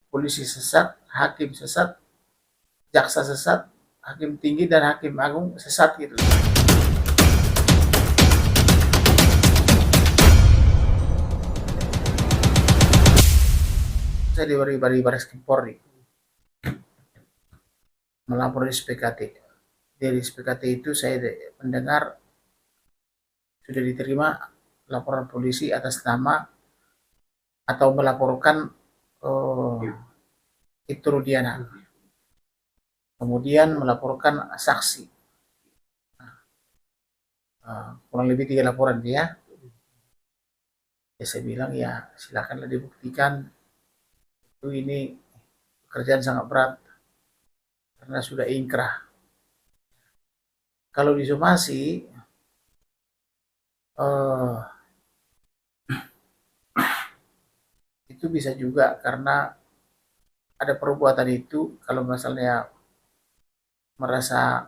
polisi sesat, hakim sesat, jaksa sesat, hakim tinggi dan hakim agung sesat gitu. Saya di Baris Krim Polri melapor di SPKT. Dari SPKT itu saya mendengar sudah diterima laporan polisi atas nama atau melaporkan Ibtu Rudiana. Kemudian melaporkan saksi. Kurang lebih 3 laporan dia. Ya saya bilang ya silakanlah dibuktikan. Itu ini pekerjaan sangat berat karena sudah ingkrah. Kalau disomasi itu bisa juga karena ada perbuatan itu kalau misalnya merasa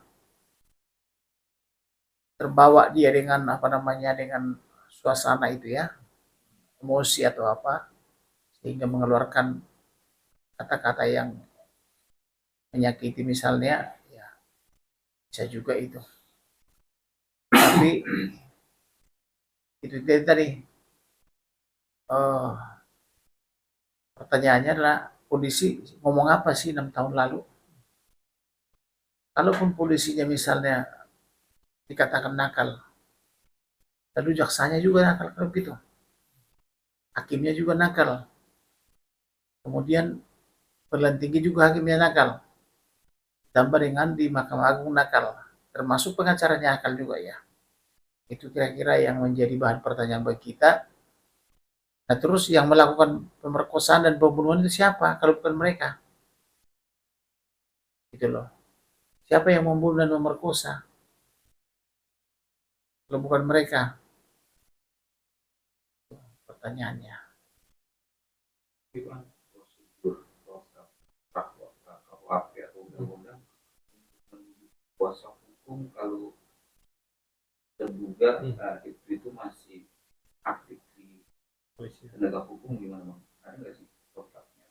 terbawa dia dengan apa namanya dengan suasana itu ya, emosi atau apa sehingga mengeluarkan kata-kata yang menyakiti misalnya ya bisa juga itu. Tapi itu dia tadi pertanyaannya adalah polisi ngomong apa sih 6 tahun lalu? Kalaupun polisinya misalnya dikatakan nakal, lalu jaksanya juga nakal kalau gitu, hakimnya juga nakal, kemudian pengadilan tinggi juga hakimnya nakal, tambah dengan di Mahkamah Agung nakal, termasuk pengacaranya nakal juga ya. Itu kira-kira yang menjadi bahan pertanyaan bagi kita. Nah terus yang melakukan pemerkosaan dan pembunuhan itu siapa kalau bukan mereka? Gitu loh. Siapa yang membunuh dan memerkosa kalau bukan mereka? Pertanyaannya. Kuasa hukum kalau terduga itu masih aktif di penegak hukum gimana bang? Ada nggak sih protapnya?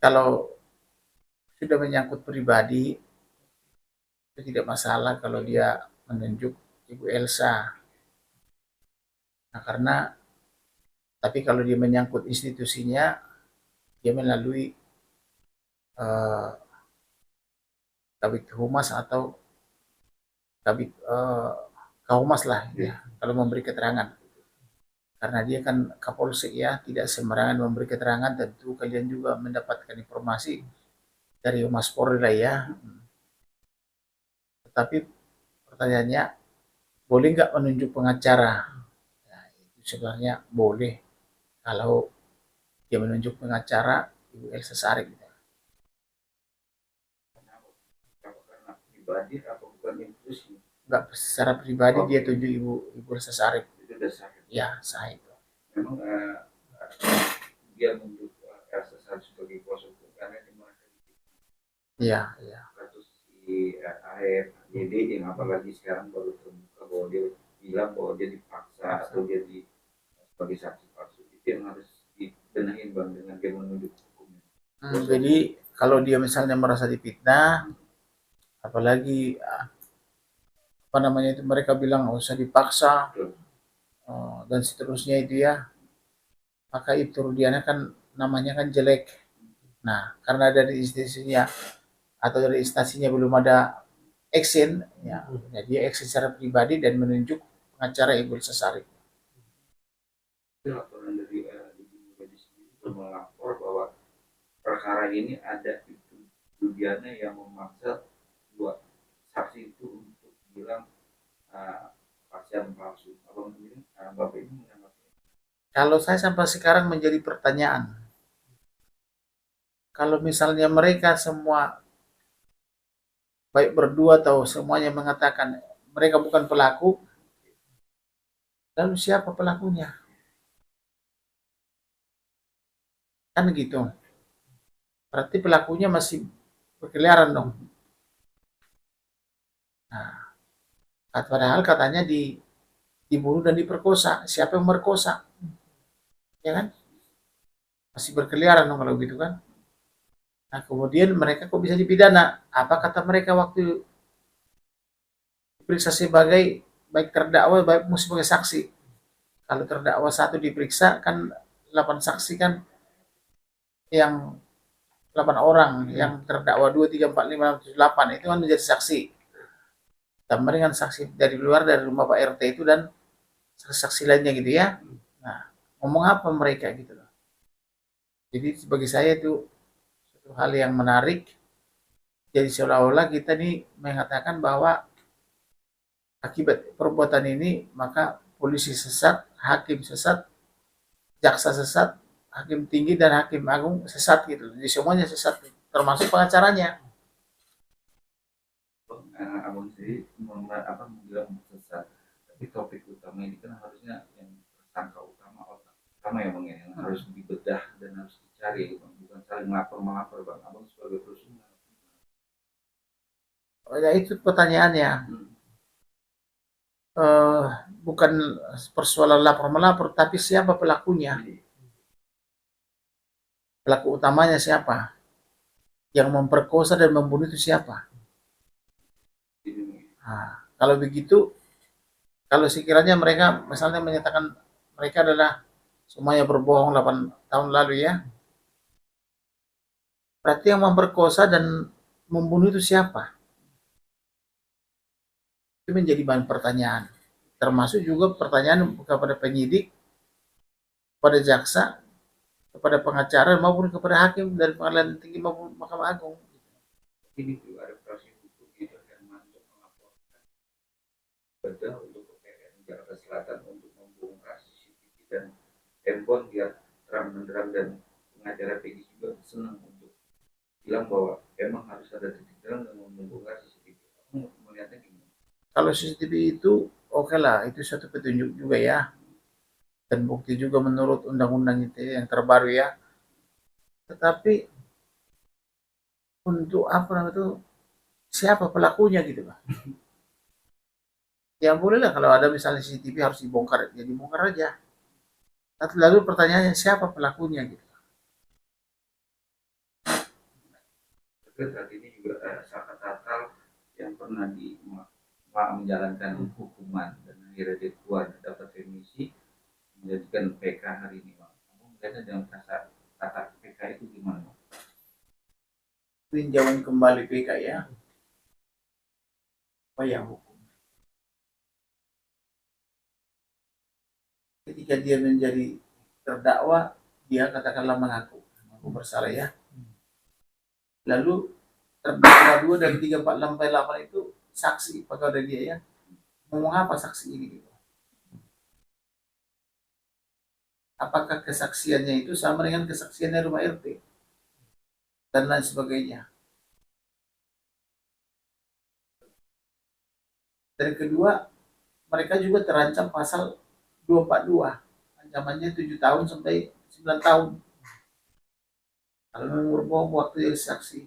Kalau sudah menyangkut pribadi itu tidak masalah kalau dia menunjuk Ibu Elsa. Nah karena tapi kalau dia menyangkut institusinya dia melalui Kabid Humas atau Kabid Kahumas lah ya kalau memberi keterangan. Karena dia kan Kapolsek ya, tidak sembarangan memberi keterangan, tentu kalian juga mendapatkan informasi dari Humas Polri lah ya. Tetapi pertanyaannya, boleh nggak menunjuk pengacara? Nah, itu sebenarnya boleh kalau dia menunjuk pengacara Ibu Elsa Sarip. Pribadi atau bukan institusi? Nggak secara pribadi dia tunjuk Ibu Elsa Sarip. Itu dasar. Ya, sah itu. Memang dia menunjuk Elsa Sarip sebagai kuasa hukum karena di mana Iya, iya. kasus di AFJD yang apalagi sekarang baru terbuka bahwa dia bilang bahwa dia dipaksa atau dia sebagai saksi palsu, itu yang harus dibenahin bang dengan dia menunjuk hukumnya. Jadi kalau dia misalnya merasa difitnah, apalagi apa namanya itu mereka bilang nggak usah dipaksa dan seterusnya itu ya, maka itu Rudiana kan namanya kan jelek. Nah karena dari institusinya atau dari instansinya belum ada action ya, dia action secara pribadi dan menunjuk pengacara Ibu Elsa Sarip. Laporan dari medis melapor bahwa perkara ini ada itu Rudiana yang memaksa dua saksi itu untuk bilang pasien palsu. Abang ini bapak ini menanggapi. Kalau saya sampai sekarang menjadi pertanyaan, kalau misalnya mereka semua baik berdua atau semuanya mengatakan mereka bukan pelaku, lalu siapa pelakunya? Kan gitu. Berarti pelakunya masih berkeliaran dong. Nah, padahal katanya dibunuh dan diperkosa. Siapa yang merkosa? Ya kan? masih berkeliaran dong kalau gitu kan. Nah kemudian mereka kok bisa dipidana? Apa kata mereka waktu diperiksa sebagai baik terdakwa baik sebagai saksi? Kalau terdakwa satu diperiksa kan 8 saksi kan, yang 8 orang, yang terdakwa 2, 3, 4, 5, 6, 7, 8 itu kan menjadi saksi. Tambah dengan saksi dari luar dari rumah Pak RT itu dan saksi lainnya gitu ya. Nah, ngomong apa mereka gitu loh. Jadi bagi saya itu satu hal yang menarik. Jadi seolah-olah kita nih mengatakan bahwa akibat perbuatan ini maka polisi sesat, hakim sesat, jaksa sesat, hakim tinggi dan hakim agung sesat gitu. Jadi semuanya sesat, termasuk pengacaranya. Abang sendiri bilang sesat, tapi topik utama ini kan harusnya yang tersangka utama, otak utama ya bang ya, yang harus dibedah dan harus dicari bang, bukan saling melapor bang. Abang sebagai perusahaan Ya itu pertanyaannya. Eh, bukan persoalan lapor melapor, tapi siapa pelakunya? Pelaku utamanya siapa? Yang memperkosa dan membunuh itu siapa? Nah, kalau begitu, kalau sekiranya mereka misalnya menyatakan mereka adalah semuanya berbohong 8 tahun lalu ya, berarti yang memperkosa dan membunuh itu siapa? Itu menjadi bahan pertanyaan. Termasuk juga pertanyaan kepada penyidik, kepada jaksa, kepada pengacara maupun kepada hakim dari pengadilan tinggi maupun Mahkamah Agung. ini juga ada proses hukum itu akan masuk melaporkan bedah untuk PPN Jakarta Selatan untuk membongkar CCTV dan handphone biar terang benderang, dan pengacara Peggy juga senang untuk bilang bahwa emang harus ada titik terang dan membongkar CCTV. Kamu melihatnya gimana? Kalau CCTV itu oke lah, itu suatu petunjuk juga ya. Dan bukti juga menurut undang-undang itu yang terbaru ya. Tetapi untuk apa namanya itu, siapa pelakunya gitu Pak? Ya boleh lah kalau ada misalnya CCTV harus dibongkar, ya dibongkar aja. Lalu pertanyaannya siapa pelakunya gitu. Tapi saat ini juga Saka Tatal yang pernah menjalankan hukuman dan akhirnya dia keluar dapat remisi menjadikan PK hari ini bang. Kamu melihatnya dengan kata PK itu gimana bang? Tinjauan kembali PK ya. Apa yang hukum? Ketika dia menjadi terdakwa, dia katakanlah mengaku bersalah ya. Lalu terdakwa 2 dan 3, 4, 6, 8 itu saksi pada dia ya. Ngomong apa saksi ini gitu. Apakah kesaksiannya itu sama dengan kesaksiannya rumah RT dan lain sebagainya. Dan kedua, mereka juga terancam pasal 242, ancamannya 7 tahun sampai 9 tahun kalau membohong waktu jadi saksi.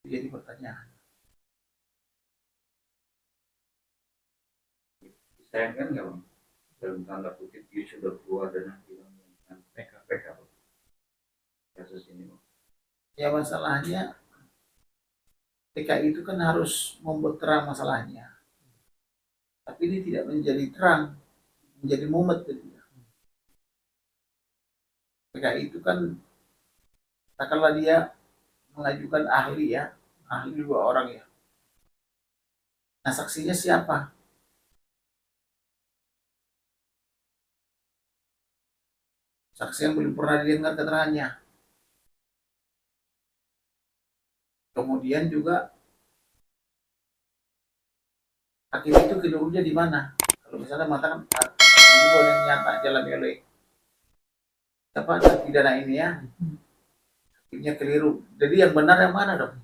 Jadi pertanyaan, Disayangkan nggak bang? Dalam tanda kutip dia sudah keluar dan bilang dengan PK kasus ini bang. ya masalahnya PK itu kan harus membuat terang masalahnya, tapi ini tidak menjadi terang, menjadi mumet gitu. PK itu kan katakanlah dia mengajukan ahli ya, ahli 2 orang ya. Nah saksinya siapa? Saksi yang belum pernah didengar keterangannya. Kemudian juga hakim itu kelirunya di mana? Kalau misalnya mengatakan ini boleh nyata jalan oleh apa pidana ini ya, hakimnya keliru. Jadi yang benar yang mana dong?